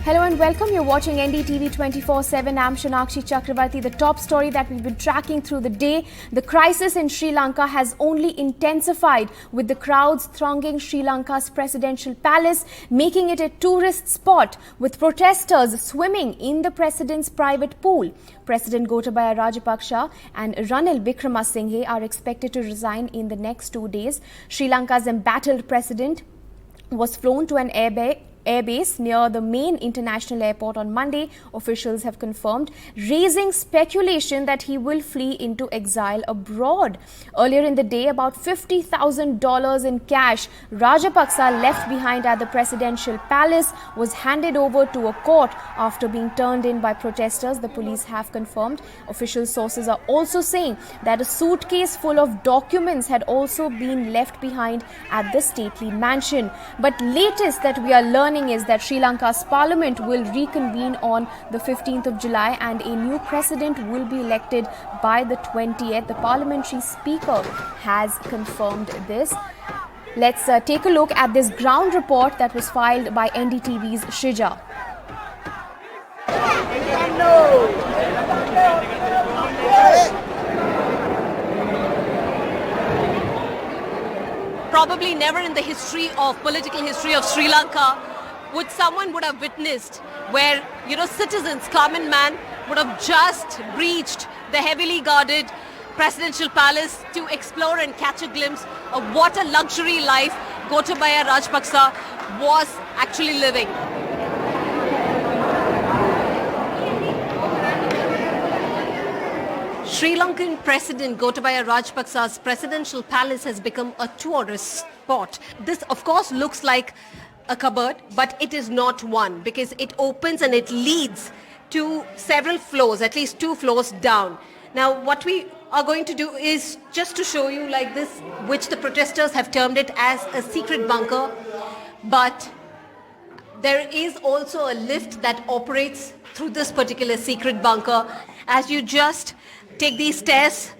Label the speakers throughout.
Speaker 1: Hello and welcome. You're watching NDTV 24/7. I'm Shanakshi Chakravarti. The top story that we've been tracking through the day: the crisis in Sri Lanka has only intensified, with the crowds thronging Sri Lanka's presidential palace, making it a tourist spot, with protesters swimming in the president's private pool. President Gotabaya Rajapaksa and Ranil Wickremesinghe are expected to resign in the next 2 days. Sri Lanka's embattled president was flown to an airbase near the main international airport on Monday, officials have confirmed, raising speculation that he will flee into exile abroad. Earlier in the day, about $50,000 in cash Rajapaksa left behind at the presidential palace was handed over to a court after being turned in by protesters, the police have confirmed. Official sources are also saying that a suitcase full of documents had also been left behind at the stately mansion. But latest that we are learning is that Sri Lanka's parliament will reconvene on the 15th of July and a new president will be elected by the 20th. The parliamentary speaker has confirmed this. Let's take a look at this ground report that was filed by NDTV's Srija.
Speaker 2: Probably never in the political history of Sri Lanka would someone have witnessed where, citizens, common man, would have just breached the heavily guarded presidential palace to explore and catch a glimpse of what a luxury life Gotabaya Rajapaksa was actually living. Sri Lankan President Gotabaya Rajapaksa's presidential palace has become a tourist spot. This, of course, looks like a cupboard, but it is not one, because it opens and it leads to several floors, at least 2 floors down. Now, what we are going to do is just to show you like this, which the protesters have termed it as a secret bunker, but there is also a lift that operates through this particular secret bunker. As you just take these stairs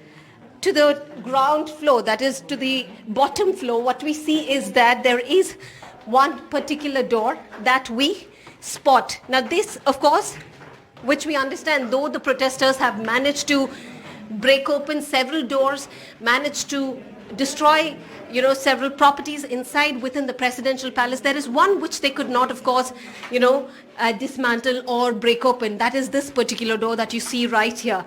Speaker 2: to the ground floor, that is to the bottom floor, what we see is that there is one particular door that we spot. Now this, of course, which we understand, though the protesters have managed to break open several doors, managed to destroy, several properties inside within the presidential palace, there is one which they could not, of course, dismantle or break open. That is this particular door that you see right here.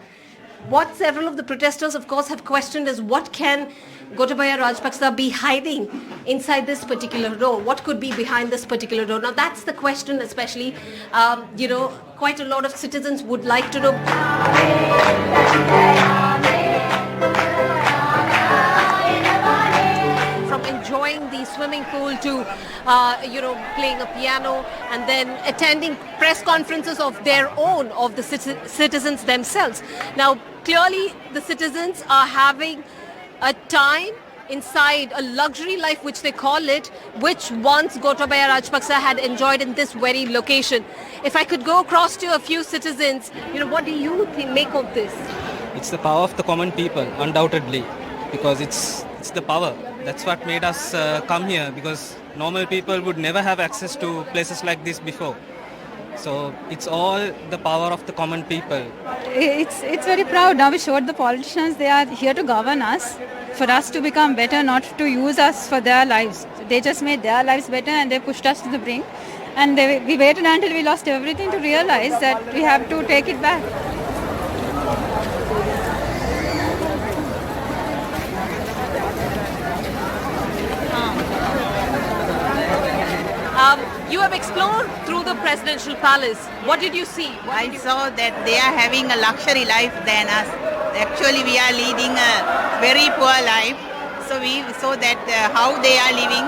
Speaker 2: What several of the protesters, of course, have questioned is what can Gotabaya Rajapaksa be hiding inside this particular door? What could be behind this particular door? Now, that's the question, especially, quite a lot of citizens would like to know. From enjoying the swimming pool to, playing a piano and then attending press conferences of their own, of the citizens themselves. Now, clearly, the citizens are having a time inside a luxury life, which they call it, which once Gotabaya Rajapaksa had enjoyed in this very location. If I could go across to a few citizens, what do you make of this?
Speaker 3: It's the power of the common people, undoubtedly, because it's the power. That's what made us come here, because normal people would never have access to places like this before. So it's all the power of the common people.
Speaker 4: It's very proud. Now we showed the politicians they are here to govern us, for us to become better, not to use us for their lives. They just made their lives better and they pushed us to the brink. And we waited until we lost everything to realize that we have to take it back.
Speaker 2: You have explored through the presidential palace. What did you see?
Speaker 5: I saw that they are having a luxury life than us. Actually, we are leading a very poor life. So we saw that how they are living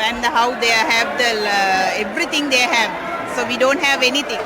Speaker 5: and how they have everything they have. So we don't have anything.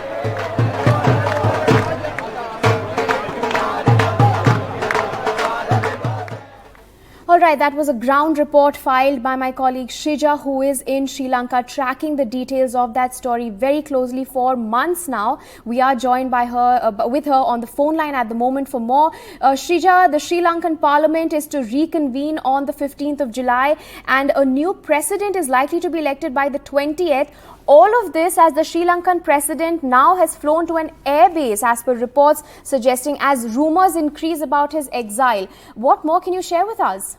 Speaker 1: Alright, that was a ground report filed by my colleague Srija, who is in Sri Lanka tracking the details of that story very closely for months now. We are joined by her, with her on the phone line at the moment for more. Srija, the Sri Lankan parliament is to reconvene on the 15th of July and a new president is likely to be elected by the 20th. All of this as the Sri Lankan president now has flown to an air base as per reports suggesting as rumours increase about his exile. What more can you share with us?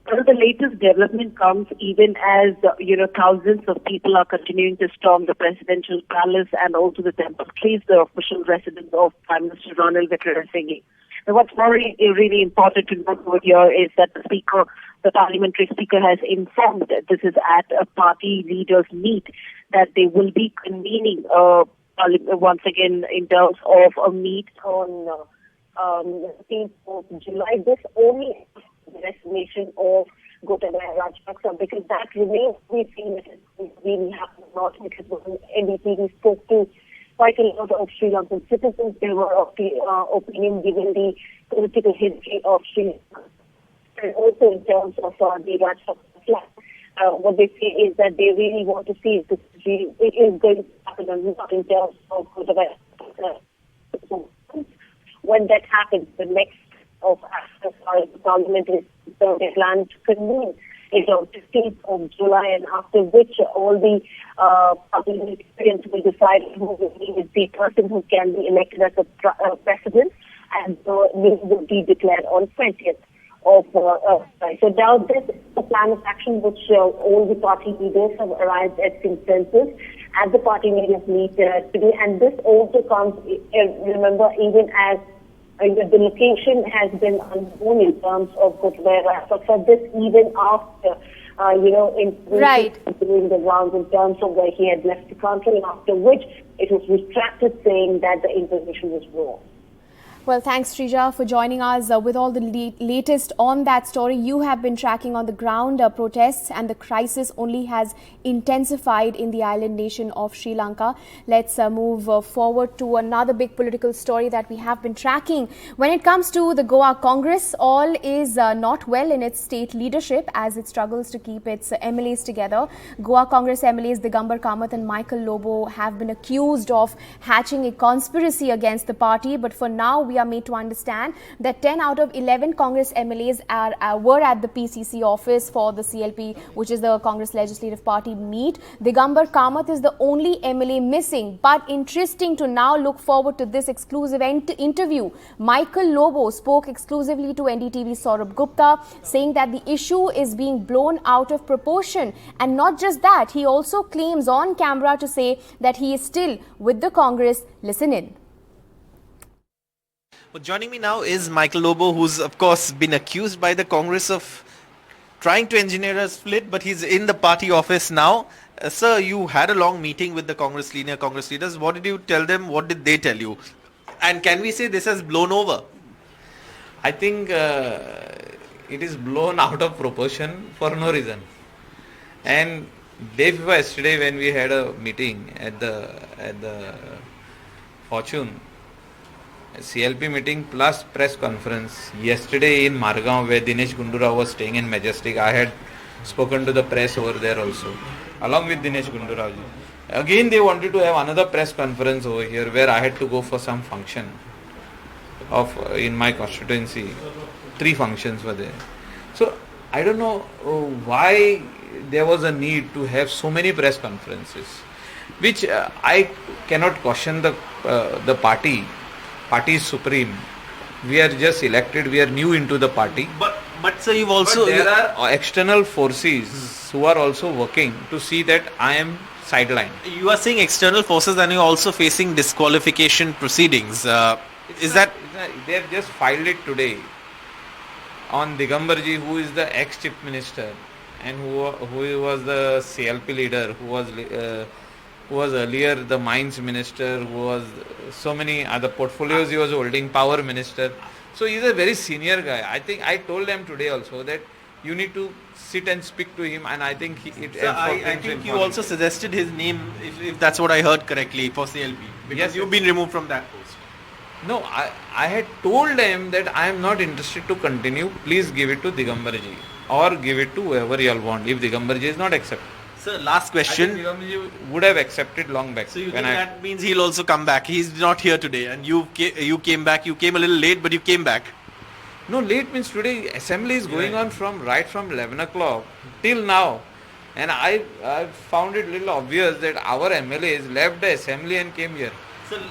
Speaker 6: Well, the latest development comes even as, thousands of people are continuing to storm the presidential palace and also the temple trees, the official residence of Prime Minister Ranil Wickremesinghe. Now, what's really important to note over here is that the parliamentary speaker has informed that this is at a party leaders meet that they will be convening once again in terms of a meet on 15th of July. This only the destination of Gotabaya Rajpaksa, because that remains to be seen if it really happens or not, because when NDTV spoke to quite a lot of Sri Lankan citizens, they were of the opinion, given the political history of Sri Lanka, and also in terms of the Rajpaksa flag. What they say is that they really want to see if this it is going to happen or not in terms of Gotabaya Rajpaksa. When that happens, the next of as far as the parliament is concerned, they plan to convene it on 15th of July, and after which all the parliamentarians will decide who is the person who can be elected as a president, and the name will be declared on 20th of July. So now this is the plan of action which all the party leaders have arrived at consensus at the party leaders meet today, and this also comes, remember, even as the location has been unknown in terms of Gotabaya Rajpaksa. This even after, doing the rounds in terms of where he had left the country, and after which it was retracted, saying that the information was wrong.
Speaker 1: Well, thanks, Srija, for joining us with all the latest on that story. You have been tracking on the ground protests, and the crisis only has intensified in the island nation of Sri Lanka. Let's move forward to another big political story that we have been tracking. When it comes to the Goa Congress, all is not well in its state leadership as it struggles to keep its MLAs together. Goa Congress MLAs Digambar Kamath and Michael Lobo have been accused of hatching a conspiracy against the party, but for now, we are made to understand that 10 out of 11 Congress MLAs were at the PCC office for the CLP, which is the Congress Legislative Party meet. Digambar Kamath is the only MLA missing, but interesting to now look forward to this exclusive interview. Michael Lobo spoke exclusively to NDTV Saurabh Gupta, saying that the issue is being blown out of proportion, and not just that, he also claims on camera to say that he is still with the Congress. Listen in.
Speaker 7: Well, joining me now is Michael Lobo, who's of course been accused by the Congress of trying to engineer a split, but he's in the party office now. Sir, you had a long meeting with the Congress leaders. What did you tell them? What did they tell you? And can we say this has blown over?
Speaker 8: I think it is blown out of proportion for no reason. And day before yesterday, when we had a meeting at the Fortune, CLP meeting plus press conference yesterday in Margaon, where Dinesh Gundurao was staying in Majestic. I had spoken to the press over there also, along with Dinesh Gundurao ji. Again, they wanted to have another press conference over here, where I had to go for some function in my constituency. 3 functions were there. So I don't know why there was a need to have so many press conferences, which I cannot caution the party. Party is supreme. We are just elected. We are new into the party.
Speaker 7: But sir, you've also...
Speaker 8: But there are external forces who are also working to see that I am sidelined.
Speaker 7: You are saying external forces, and you're also facing disqualification proceedings.
Speaker 8: They have just filed it today on Digambarji, who is the ex-chief minister and who was the CLP leader, who was earlier the mines minister, who was so many other portfolios he was holding, power minister. So he's a very senior guy. I think I told them today also that you need to sit and speak to him, and I think
Speaker 7: I think you also suggested his name, if that's what I heard correctly, for CLP, because
Speaker 8: yes,
Speaker 7: you've been removed from that post.
Speaker 8: No, I had told them that I am not interested to continue. Please give it to Digambarji or give it to whoever you all want, if Digambarji is not accepted.
Speaker 7: Sir, last question.
Speaker 8: I think Digambarji would have accepted long back.
Speaker 7: So you think that means he'll also come back? He's not here today, and you came back. You came a little late, but you came back.
Speaker 8: No, late means today assembly is going on from 11 o'clock till now. And I found it little obvious that our MLAs left the assembly and came here.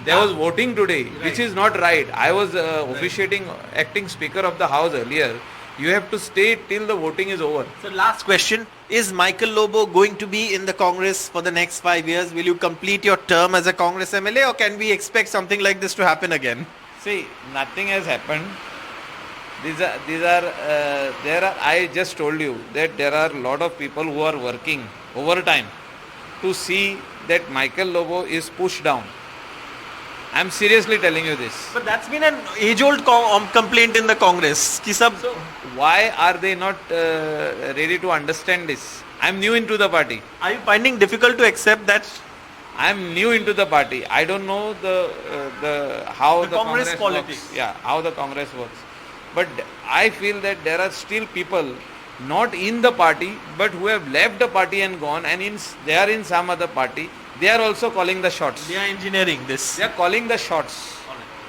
Speaker 8: There was voting today, which is not right. I was officiating, acting Speaker of the House earlier. You have to stay till the voting is over.
Speaker 7: So last question, is Michael Lobo going to be in the Congress for the next 5 years? Will you complete your term as a Congress MLA, or can we expect something like this to happen again?
Speaker 8: See, nothing has happened. I just told you that there are a lot of people who are working overtime to see that Michael Lobo is pushed down. I am seriously telling you this.
Speaker 7: But that's been an age-old complaint in the Congress. So
Speaker 8: why are they not ready to understand this? I am new into the party.
Speaker 7: Are you finding difficult to accept that?
Speaker 8: I am new into the party. I don't know how the
Speaker 7: Congress
Speaker 8: works.
Speaker 7: politics.
Speaker 8: Yeah, how the Congress works. But I feel that there are still people not in the party, but who have left the party and gone, and they are in some other party. They are also calling the shots.
Speaker 7: They are engineering this.
Speaker 8: They are calling the shots.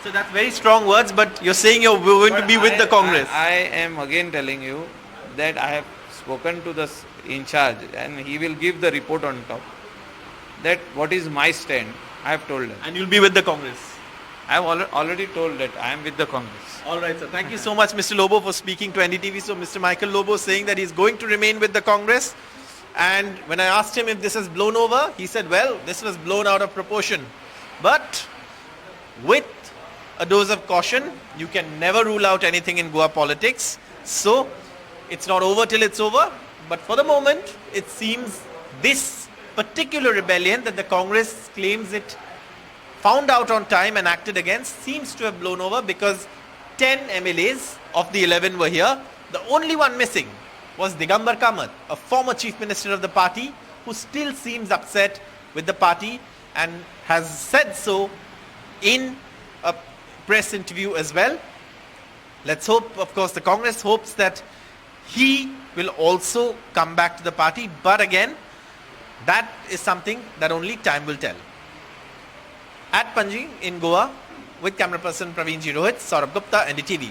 Speaker 7: So that's very strong words, but you're saying you're going to be with the Congress.
Speaker 8: I am again telling you that I have spoken to the in charge, and he will give the report on top. That what is my stand, I have told him.
Speaker 7: And you'll be with the Congress.
Speaker 8: I have already told that I am with the Congress.
Speaker 7: All right, sir. Thank you so much, Mr. Lobo, for speaking to NDTV. So Mr. Michael Lobo saying that he's going to remain with the Congress. And when I asked him if this has blown over, he said, well, this was blown out of proportion. But with a dose of caution, you can never rule out anything in Goa politics. So it's not over till it's over. But for the moment, it seems this particular rebellion that the Congress claims it found out on time and acted against seems to have blown over, because 10 MLAs of the 11 were here. The only one missing was Digambar Kamath, a former chief minister of the party, who still seems upset with the party and has said so in a press interview as well. Let's hope, of course, the Congress hopes that he will also come back to the party. But again, that is something that only time will tell. At Panji in Goa, with camera person Praveen Rohit, Saurabh Gupta, NDTV.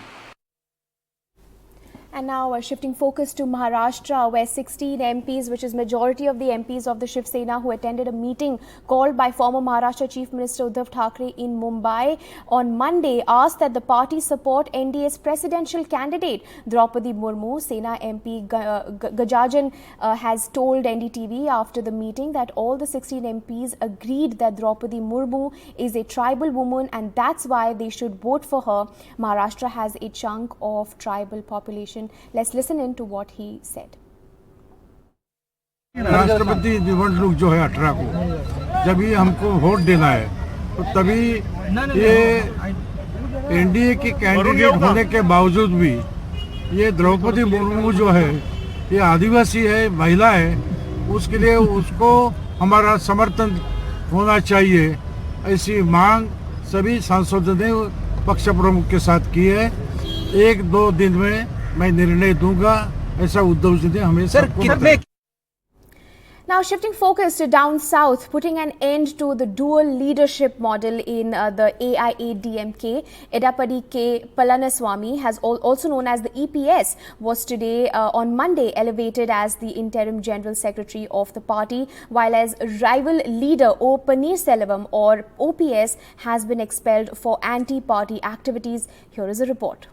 Speaker 1: And now shifting focus to Maharashtra, where 16 MPs, which is majority of the MPs of the Shiv Sena who attended a meeting called by former Maharashtra Chief Minister Uddhav Thackeray in Mumbai on Monday, asked that the party support NDA's presidential candidate Draupadi Murmu. Sena MP Gajajan has told NDTV after the meeting that all the 16 MPs agreed that Draupadi Murmu is a tribal woman and that's why they should vote for her. Maharashtra has a chunk of tribal population. Let's listen in to what he said.
Speaker 9: राष्ट्रपति निवडणूक जो है 18 को जब ये हमको vote देना है तो तभी ये एनडीए की कैंडिडेट होने के बावजूद भी ये द्रौपदी मुर्मू जो है ये आदिवासी है, महिला है, उसके लिए उसको हमारा समर्थन होना चाहिए, ऐसी मांग सभी सांसदों ने पक्ष प्रमुख के साथ की है। 1-2 दिन में मैं निर्णय दूंगा, ऐसा उद्धव जी ने हमें सबको बताया।
Speaker 1: Now shifting focus to down south, putting an end to the dual leadership model in the AIADMK, Edapadi K. Palaniswamy, also known as the EPS, was today on Monday elevated as the interim general secretary of the party, while as rival leader O. Paneerselvam or OPS has been expelled for anti-party activities. Here is a report.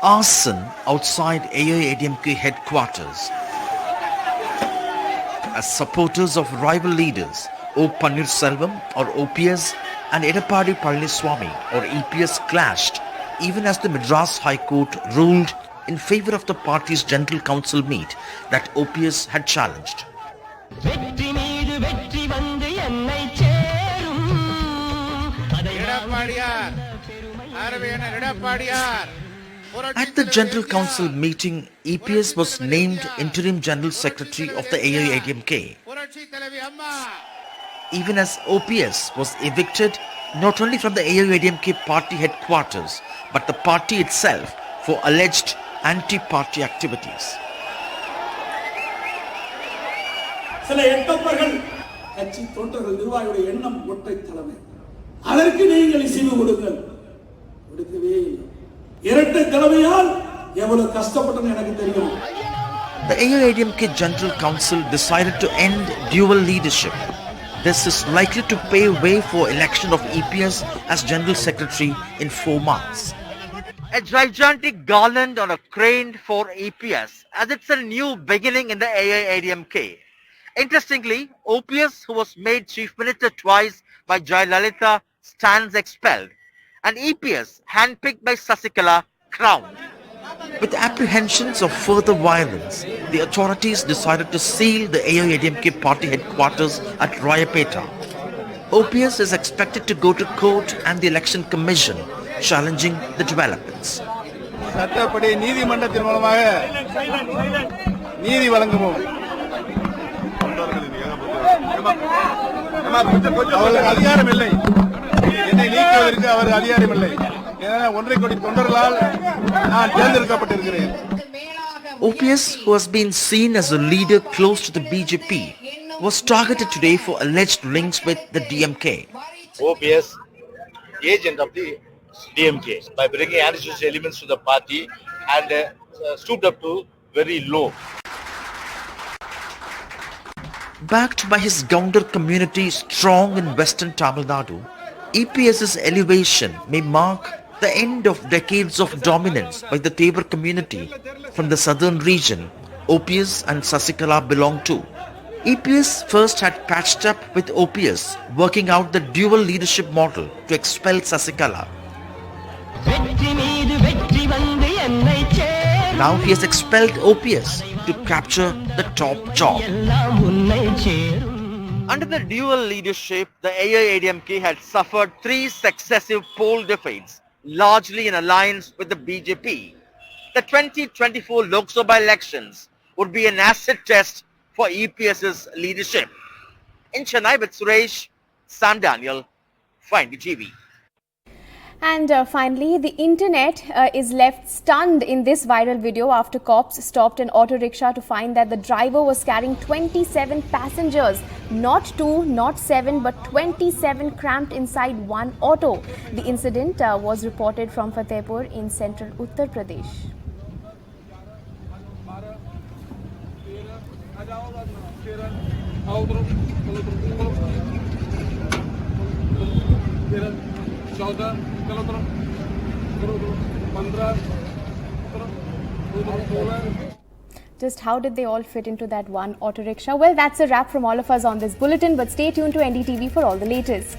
Speaker 10: Arson outside AIADMK headquarters as supporters of rival leaders O. Paneerselvam or OPS and Edapadi Palaniswamy or EPS clashed, even as the Madras High Court ruled in favor of the party's General Council meet that OPS had challenged. At the General Council meeting, EPS was named Interim General Secretary of the AIADMK, even as OPS was evicted not only from the AIADMK party headquarters, but the party itself for alleged anti-party activities.
Speaker 11: சில எட்டப்பர்கள் கட்சி தொண்டர்கள் நிர்வாகியுடைய எண்ணம் ஒற்றை தலைமை. அதற்கு நீங்கள் இசைவு கொடுங்கள். கொடுக்கவே இல்லை. இரட்டை தலைமையால் எவ்வளவு கஷ்டப்பட்டது எனக்கு தெரியும்.
Speaker 10: The AIADMK General Council decided to end dual leadership. This is likely to pave way for election of EPS as General Secretary in 4 months. A gigantic garland on a crane for EPS as it's a new beginning in the AIADMK. Interestingly, OPS, who was made Chief Minister twice by Jayalalitha, stands expelled, and EPS, handpicked by Sasikala, crowned. With apprehensions of further violence, the authorities decided to seal the AIADMK party headquarters at Rayapeta. OPS is expected to go to court and the election commission, challenging the developments.
Speaker 9: சட்டப்படி நீதிமன்றத்தின் மூலமாக நீதி வழங்குவோம். அவர்களுக்கு அதிகாரம் இல்லை. என்னை நீக்குவதற்கு அவருக்கு அதிகாரம் இல்லை. ஏன்னா 1.5 கோடி தொண்டர்களால் நான் தேர்ந்தெடுக்கப்பட்டிருக்கிறேன்.
Speaker 10: OPS, who has been seen as a leader close to the BJP, was targeted today for alleged links with the DMK.
Speaker 12: OPS, agent of the DMK, by bringing anti-social elements to the party and stooped up to very low.
Speaker 10: Backed by his Gounder community strong in western Tamil Nadu, EPS's elevation may mark the end of decades of dominance by the Tevar community from the southern region OPS and Sasikala belong to. EPS first had patched up with OPS, working out the dual leadership model to expel Sasikala. Now he has expelled OPS to capture the top job. Under the dual leadership, the AIADMK had suffered 3 successive poll defeats, largely in alliance with the BJP. The 2024 Lok Sabha elections would be an acid test for EPS's leadership. In Chennai with Suresh, Sam Daniel, Find TV.
Speaker 1: And finally, the internet is left stunned in this viral video after cops stopped an auto rickshaw to find that the driver was carrying 27 passengers. Not 2, not 7, but 27 cramped inside one auto. The incident was reported from Fatehpur in central Uttar Pradesh. Just how did they all fit into that one auto rickshaw? Well, that's a wrap from all of us on this bulletin, but stay tuned to NDTV for all the latest.